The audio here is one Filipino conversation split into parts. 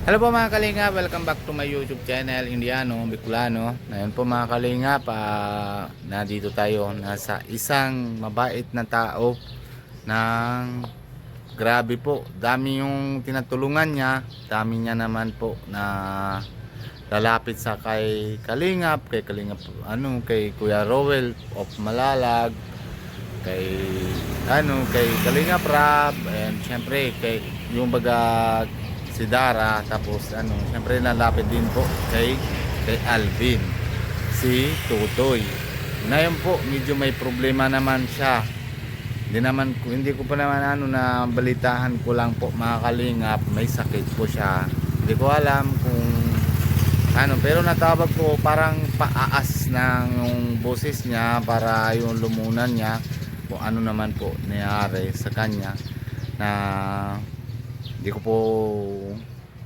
Hello po mga Kalinga, welcome back to my YouTube channel, Indiano, Bicolano. Ngayon po mga Kalinga, nandito tayo nasa isang mabait na tao ng grabe po. Dami yung tinatulungan niya, dami niya naman po na lalapit sa kay Kalingap, kay Kuya Rowel of Malalag, kay Kalingap Rab, and syempre kay yung baga si Dara, tapos syempre nalapit din po kay Alvin, si Tutoy. Ngayon po medyo may problema naman siya. Hindi ko pa naman na balitahan ko lang po mga Kalingap, may sakit po siya. Hindi ko alam kung pero natawag ko parang paaas ng yung boses niya para yung lumunan niya kung ano naman po nangyari sa kanya na hindi ko po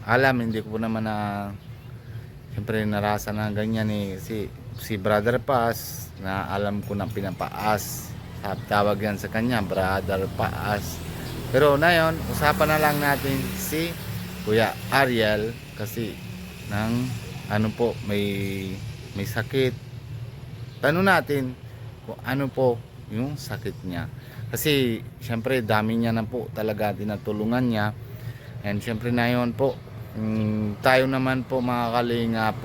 alam, hindi ko po naman na siyempre narasa na ganyan si Brother Paz na alam ko na pinapaas, tawag yan sa kanya Brother Paz. Pero na yun, usapan na lang natin si Kuya Ariel kasi may sakit. Tanong natin kung ano po yung sakit niya, kasi siyempre dami niya na po talaga tinatulungan niya. And syempre na yun po, tayo naman po mga Kalingap,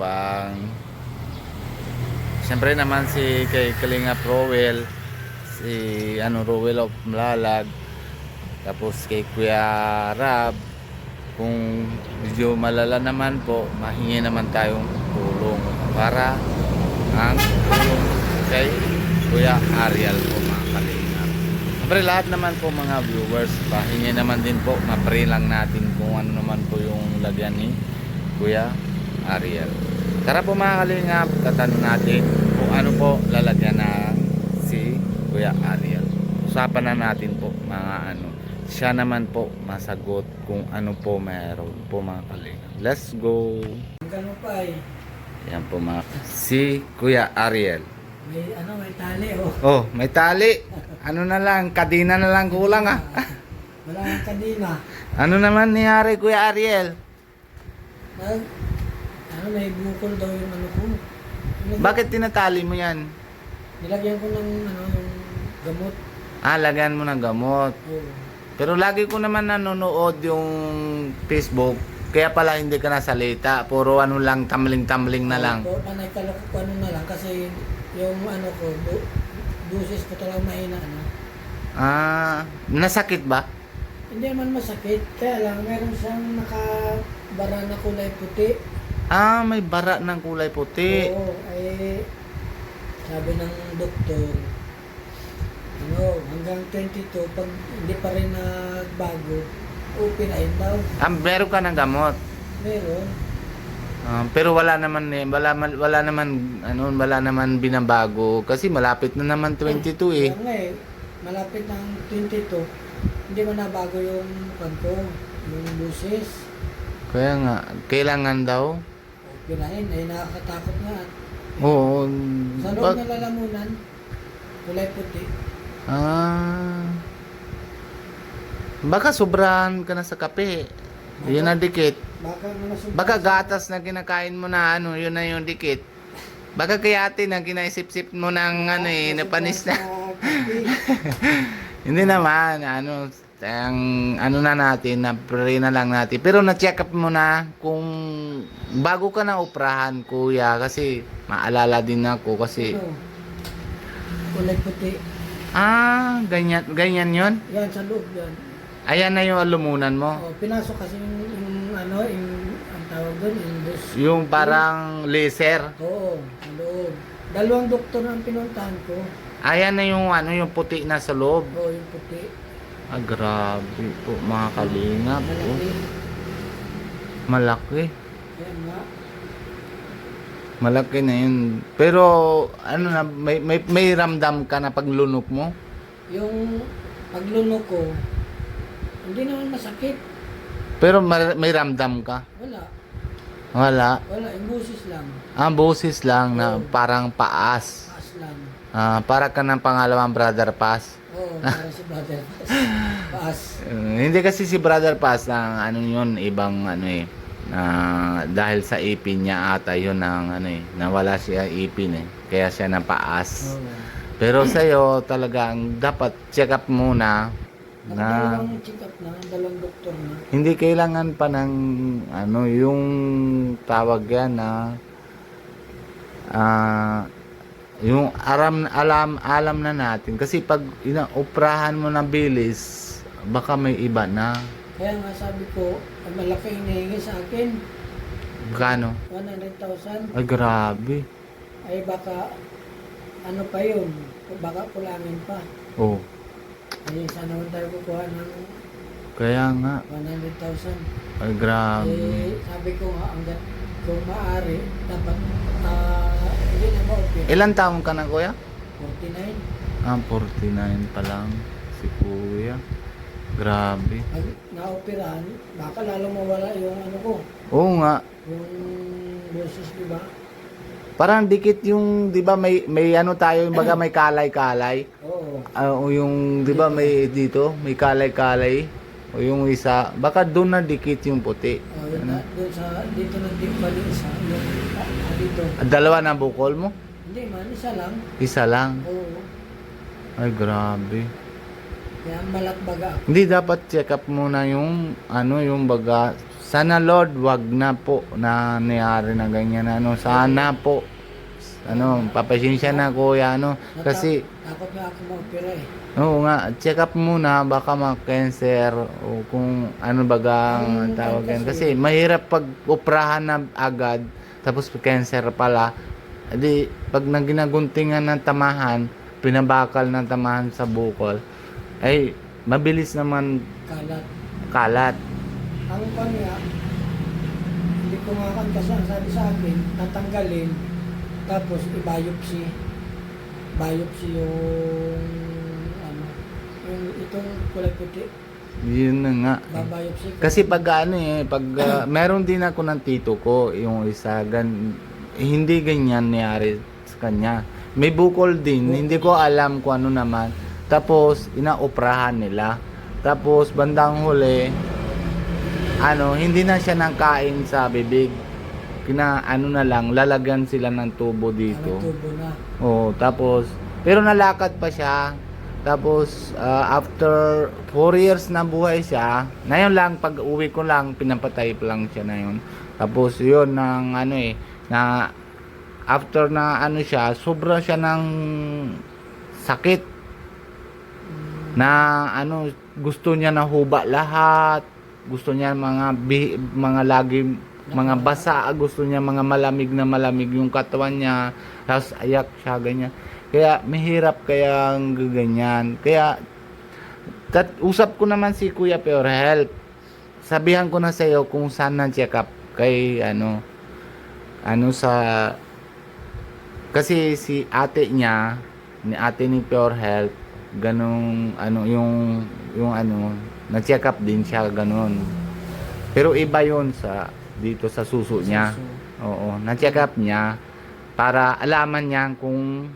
syempre naman si kay Kalingap Rowel, si Rowel of Malalag, tapos kay Kuya Rab, kung medyo malala naman po, mahingi naman tayong tulong para ang tulong kay Kuya Ariel po mga Kalingap. Siyempre lahat naman po mga viewers, pahingi naman din po, ma-pray lang natin kung ano naman po yung lagyan ni Kuya Ariel. Tara po mga Kalingap, tatanong natin kung ano po lalagyan na si Kuya Ariel. Usapan na natin po mga siya naman po masagot kung ano po meron po mga Kalingap. Let's go! Gano'n pa eh. Yan po si Kuya Ariel. May tali oh. Oh, may tali. Ano na lang, kadina na lang kulang ah. Wala kang kadina. Ano naman nangyari Kuya Ariel? May bukol daw yung ko. Bakit tinatali mo yan? Nilagyan ko ng yung gamot. Lagyan mo ng gamot. Oh. Pero lagi ko naman nanonood yung Facebook. Kaya pala hindi ka nasalita. Puro lang, tumbling na lang. Panay kaloko ko na lang kasi yung busis ko talagang mahina Nasakit ba? Hindi man masakit. Kaya lang meron siyang nakabara na kulay puti. May bara ng kulay puti. Oo, sabi ng doktor, hanggang 22, pag hindi pa rin nagbago, upinain daw. Meron ka ng gamot. Meron. Pero wala naman binabago kasi malapit na naman 22 eh. Kaya nga malapit ng 22, hindi man nabago yung kanto, yung busis. Kaya nga, kailangan daw. Upinain, nakakatakot nga. Oo. Sa loob ng lalamunan, kulay puti. Baka sobrahan ka na sa kape. Yun ang dikit. Baka gatas na kinakain mo na yun na yung dikit. Baka kayatin na kinaisip-sip mo ng napanis na. Hindi naman, na natin, na-pray na lang natin. Pero na-check up mo na kung bago ka na oprahan, kuya, kasi maalala din ako kasi. Kulay puti. Ganyan yun? Yan, sa loob yan. Ayan na yung alumunan mo. Pinasok kasi ang tawag doon, Yung parang laser. Oo, sa loob. Dalawang doktor ang pinuntahan ko. Ayan na yung yung puti na sa loob. Oo, yung puti. Grabe po mga Kalingap. Malaki. Ayan nga. Malaki na yun. Pero may ramdam ka na paglunok mo? Yung paglunok ko, hindi naman masakit. Pero may ramdam ka? Wala, Wala. yung busis lang. Boses lang na parang paas. Paas lang. Para ka ng pangalawang Brother Paz. Oo, para si Brother Paz. Paas. Hindi kasi si Brother Paz ang yun, ibang dahil sa ipin niya ata yun ng ano eh, nawala siya ipin eh. Kaya siya napaas. Oo. Pero sa'yo talagang dapat check up muna na Nakadalawang check up na, dalawang doktor na. hindi kailangan pa ng ano yung tawag yan na yung alam na natin kasi pag inaoprahan mo ng bilis baka may iba na. Kaya nga sabi ko, ang malaki hinihingi sa akin, Kano? 100,000. Ay grabe. Ay baka, ano pa yun, baka kulangin pa. Oh, Ay sana naman tayo kukuha ng kaya nga. 100,000. Ay grabe. Sabi ko nga, kung maaari, dapat, hindi na ma-open. Ilan taong ka na kuya? 49. 49 pa lang si kuya. Grabe. Pag na-operahan, baka lalo mawala yung ano ko, Oo nga. yung boses, di ba? Parang dikit yung, 'di ba may ano tayo, yung baga may kalay-kalay. Oo. O yung 'di ba may dito, may kalay-kalay. O yung isa, baka doon na dikit yung puti. Yun na, doon sa, dito nagdimbali isa, yung dito. Dalawa na bukol mo? Hindi man, isa lang. Isa lang. Oo. Ay grabe. Kaya malat baga ako. Hindi dapat check up muna yung ano, yung baga. Sana Lord, wag na po na nangyari na ganyan ano. Sana po. Ano, papasensya na kuya ano kasi Takot nga ako ma-opera eh. oo nga, check up muna baka ma-cancer o kung ano bagang tawag yan. Kasi mahirap pag oprahan na agad tapos cancer pala. Edi pag ginaguntingan ng tamahan, pinabakal ng tamahan sa bukol, ay mabilis naman Kalat. kalat. Ang kanya, hindi ko nga kan kasi ang sabi sa akin, tatanggalin, tapos i-biopsy. Biopsy yung, ano, yung itong kulay puti. Yun na nga. Babiopsy ko. Kasi pag ano eh, pag meron din ako ng tito ko, yung isa, hindi ganyan nangyari sa kanya. May bukol din, hindi ko alam kung ano naman. Tapos, inaoprahan nila. Tapos, bandang huli, ano, hindi na siya nangkain sa bibig. Ano na lang, lalagyan sila ng tubo dito. Ang tubo na. Oh, tapos pero nalakad pa siya. Tapos after 4 years na buhay siya, ngayon lang pag uwi ko lang pinapatay pa lang siya na yun. Tapos yun ng ano eh na after na ano siya, sobra siya ng sakit. Na ano gusto niya na huba lahat. Gusto niya mga lagi mga basa, gusto niya mga malamig na malamig yung katawan niya, tapos ayak siya ganyan. Kaya mahirap kaya ganyan. Kaya usap ko naman si Kuya Pure Health. Sabihan ko na sa iyo kung saan na check up kay ano sa kasi si ate niya, ni ate ni Pure Health, ganung ano yung ano, na-check up din siya ganun. Pero iba 'yon sa dito sa suso niya. Oo, na-check up niya para alaman niya kung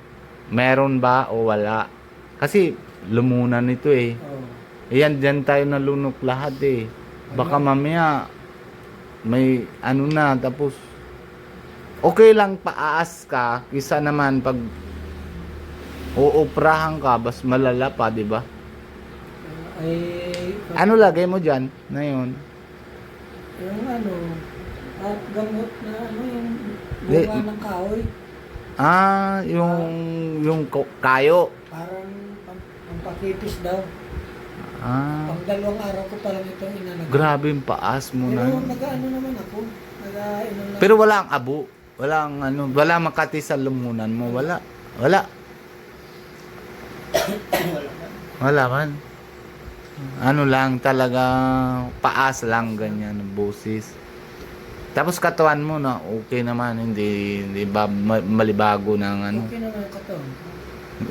meron ba o wala. Kasi lumunan ito eh. Oo. Ayan, dyan tayo nalunok lahat eh. Baka mamaya may ano na tapos okay lang paas ka kisa naman pag uoprahan ka bas malala pa, di ba? Ano lagay mo dyan na yun? Yung ano, at gamot na ano yung bunga ng kahoy. Yung kayo. Parang pampakitis daw. Pang 2 araw ko pa lang itong inanag. Grabe yung paas mo Pero na. nag-ano naman ako. Nag-inom lang. Pero wala ang abo. Wala makati sa lumunan mo. Wala. Wala man. Ano lang talaga paas lang ganyan ng boses. Tapos katawan mo na okay naman, hindi ba malibago ng ano. Okay naman ang katawan.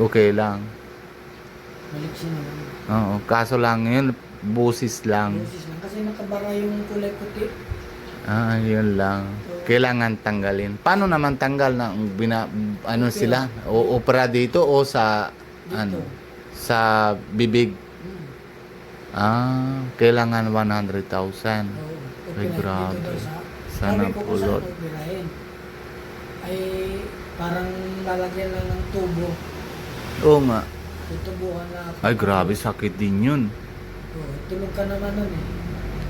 Okay lang. Maliksi naman. Oo, kaso lang yun boses lang. Boses lang. Kasi nakabara yung kulay puti. Yun lang. Kailangan tanggalin. Paano naman tanggal na ano sila? O opera dito o sa Dito. ano? Sa bibig. Kailangan 100,000. Oo. Ay, Okay, grabe. dito daw sa Sana Sabi ko po, kung saan Lord. ko operahin. Ay parang lalagyan lang ng tubo. Oo nga. Tutubuhan na ako. Ay, grabe, sakit din yun. Tulog ka naman nun eh.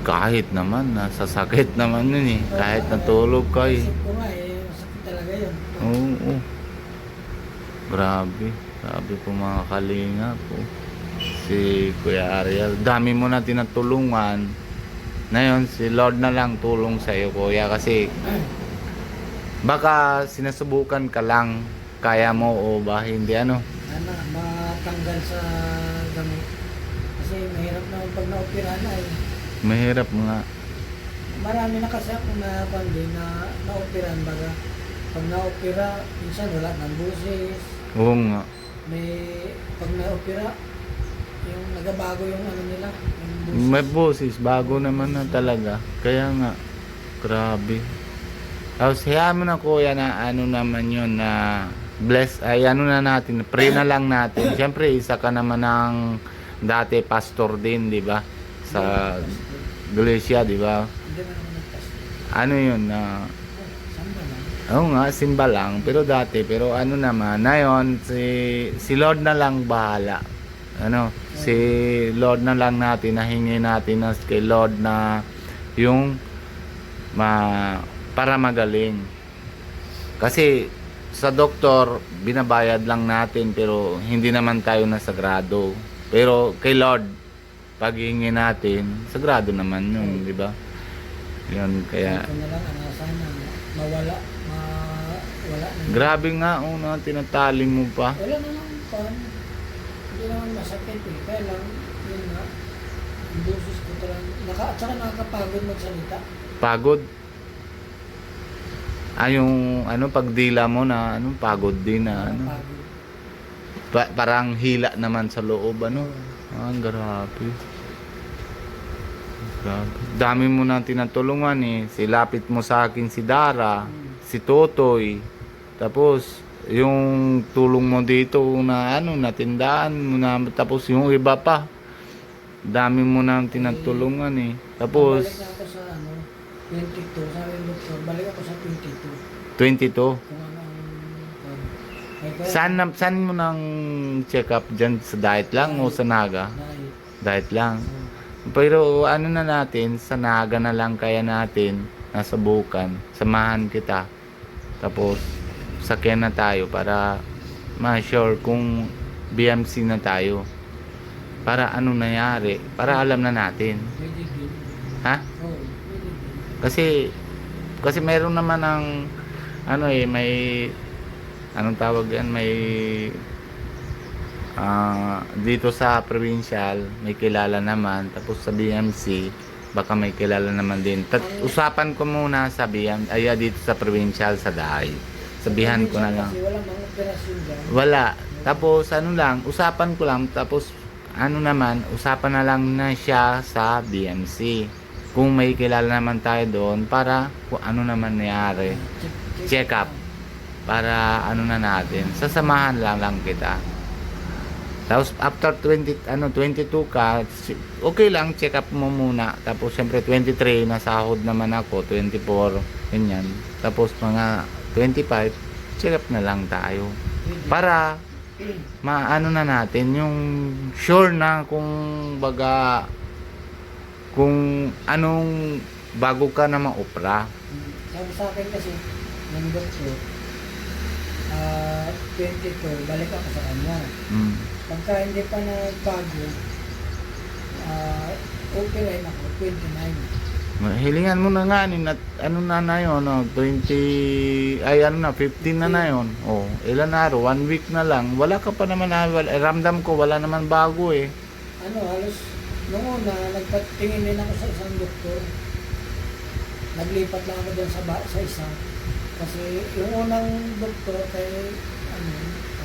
Kahit naman, nasasakit naman yun eh. Kahit natulog ka eh. Isip ko nga eh, sakit talaga yun. Oo. Grabe. Grabe po mga kalinga po. Si Kuya Ariel. Dami mo na tinatulungan. Ngayon, si Lord na lang tulong sa iyo, Kuya. Kasi baka sinasubukan ka lang. Kaya mo o ba hindi ano. Sana matanggal sa gamot. Kasi mahirap na pag na-opera na eh. Mahirap nga. Marami na kasi ako na pandi na na-operahan baga. Pag na-opera, minsan wala ng busis. Oo nga. May pag na-opera, yung nagabago yung ano nila, yung busis. May boses. Bago naman na talaga. Kaya nga. Grabe. Tapos hayaan mo na, Kuya, na ano naman yun na bless. Ay ano na natin. Pray na lang natin. Siyempre isa ka naman ng dati pastor din, di ba? Sa Iglesia, di ba? Hindi na naman nagpas. Ano yun na Samba lang. oo nga, simba lang. Pero dati, pero ano naman, na yun, si Lord na lang bahala. Ano, si Lord na lang natin, nahingi natin na kay Lord na yung para magaling. Kasi sa doktor, binabayad lang natin pero hindi naman tayo nasagrado. Pero kay Lord, paghingi natin, sagrado naman yun, di ba? Yun, kaya Ito na lang, sana mawala na. grabe nga, na tinatali mo pa. Wala na lang pan. Hindi naman masakit eh. Kaya lang, yun nga, yung busis ko talaga. At saka nakakapagod magsalita. Pagod. Yung ano, pagdila mo na ano, pagod din na ano. Nakakapagod. Parang hila naman sa loob, ano. Grabe. Grabe. Dami mo na tinatulungan eh. Silapit mo sa akin si Dara, si Totoy. Tapos, yung tulong mo dito na ano, natindahan mo na, tapos yung iba pa. Dami mo na tinatulungan eh. Tapos, Balik na ako sa ano, 22. Sabi ng doktor, balik ako sa 22. 22. Kung ano ang... Ay, kaya, Saan mo nang check up dyan? Sa diet lang o sa Naga? Diet lang. Pero ano na natin, sa Naga na lang kaya natin, nasubukan, samahan kita. Tapos, sakyan na tayo para ma-sure kung BMC na tayo. Para ano nangyari, para alam na natin. Pwede din. Ha? Oo, pwede din. Kasi meron naman ng ano eh, may anong tawag yan, may dito sa provincial may kilala naman, tapos sa BMC baka may kilala naman din. Usapan ko muna sa BMC dito sa provincial sa Dahay. Sabihan ko na lang. Kasi wala mga operasyon dyan. Wala. Tapos ano lang, usapan ko lang, tapos ano naman, usapan na lang na siya sa BMC. Kung may kilala naman tayo doon para kung ano naman nangyari. Check up. Para ano na natin, sasamahan lang kita. Tapos after 22 ka, okay lang, check up mo muna. Tapos siyempre 23 nasahod naman ako, 24 ganyan. Tapos mga 25 check up na lang tayo. Para maano na natin yung sure na kung baga kung anong bago ka na ma-opera. Sabi sa akin kasi, ng doktor, 22, balik ako sa kanya. Pagka hindi pa nagbago, okay rin ako, 29. Hilingan mo na nga ano na yun, 20 ay ano na 15 na yun. Oh, ilan araw, 1 week na lang. Wala ka pa naman ramdam ko wala naman bago eh. Ano, halos noong una, nagpatingin din ako sa isang doktor. Naglipat lang ako doon sa isa. Kasi yung unang doktor kay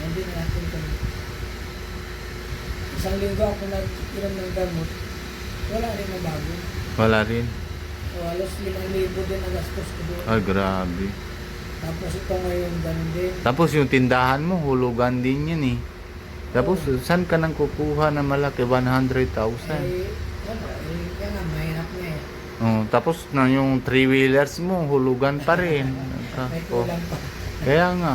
hindi na natin kami. Isang linggo ako nag-inom ng gamot. Wala rin na bago. Wala rin. So, halos 5,000 din ang gastos ko doon. Ay, grabe. Tapos ito ngayon, ganun din. Tapos yung tindahan mo, hulugan din yun eh. Tapos, saan ka nang kukuha na malaki? 100,000? Wala, kaya nga, mahirap na eh. Oh, tapos na yung three-wheelers mo, hulugan pa rin. May Oh, kulang pa. kaya nga.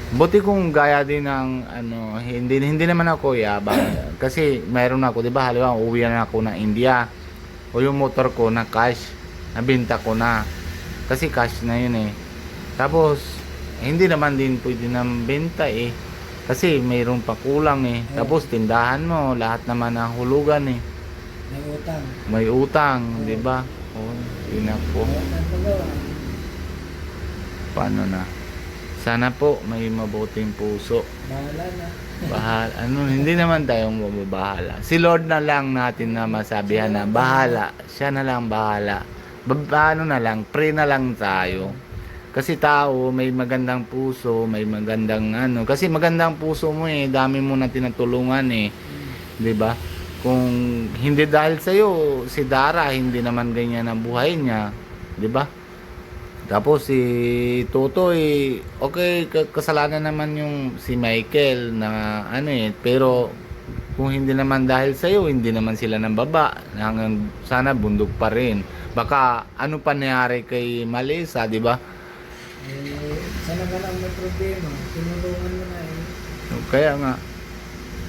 Buti kung gaya din ng ano, hindi naman ako yabang. Kasi mayroon ako, 'di ba? Halimbawa, uwi na ako ng India. O yung motor ko na cash, nabenta ko na. Kasi cash na 'yun eh. Tapos hindi naman din pwede nang benta eh. Kasi mayroon pa kulang eh. Tapos tindahan mo, lahat naman ng hulugan eh. May utang. May utang, 'di ba? Oh, yun ako. Kaya nagpagawa. Paano na? Sana po may mabuting puso. Bahala na. Hindi naman tayong mababahala. Si Lord na lang natin na masabihan na bahala. Siya na lang bahala. Paano na lang, pray na lang tayo. Kasi tao, may magandang puso, may magandang ano. Kasi magandang puso mo eh, dami mo na tinutulungan eh. 'Di ba? Kung hindi dahil sa iyo, si Dara hindi naman ganyan ang buhay niya, 'di ba? Tapos si Totoy, okay, kasalanan naman yung si Michael na ano eh, pero kung hindi naman dahil sa iyo, hindi naman sila nang baba. Hanggang sana bundok pa rin. Baka ano pa nangyari kay Malisa, 'di ba? Sana ka lang may problema. Tinulungan mo na eh. Kaya nga,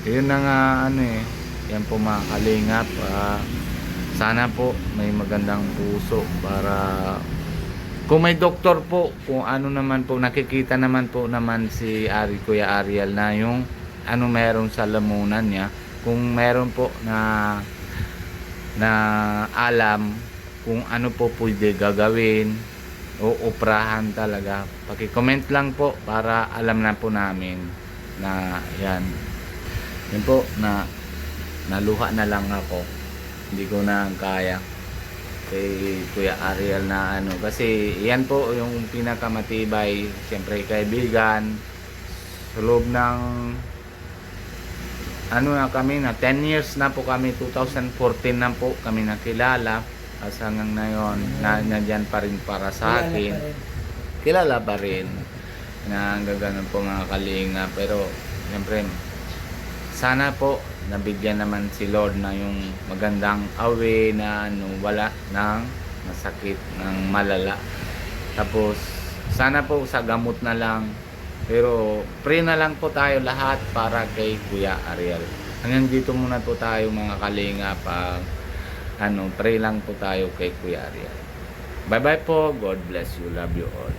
yun na nga ano eh, yan po mga kalingap. Sana po may magandang puso para kung may doktor po, kung ano naman po, nakikita naman po naman si Kuya Ariel na yung ano meron sa lamunan niya. Kung meron po na alam kung ano po pwede gagawin o uprahan talaga, paki-comment lang po para alam na po namin na yan. Yun po, na naluha na lang ako. Hindi ko na kaya kay Kuya Ariel na ano, kasi yan po yung pinakamatibay, siyempre kaibigan sa loob ng ano na kami na 10 years na po kami, 2014 na po kami nakilala, as hanggang ngayon na nandyan pa rin para sa akin, kilala pa rin na hanggang ganun po mga kalinga. Pero siyempre sana po nabigyan naman si Lord na yung magandang awe na ano, wala ng masakit ng malala. Tapos sana po sa gamot na lang, pero pray na lang po tayo lahat para kay Kuya Ariel. Hanggang dito muna po tayo mga kalinga, pag ano, pray lang po tayo kay Kuya Ariel. Bye bye po, God bless you, love you all.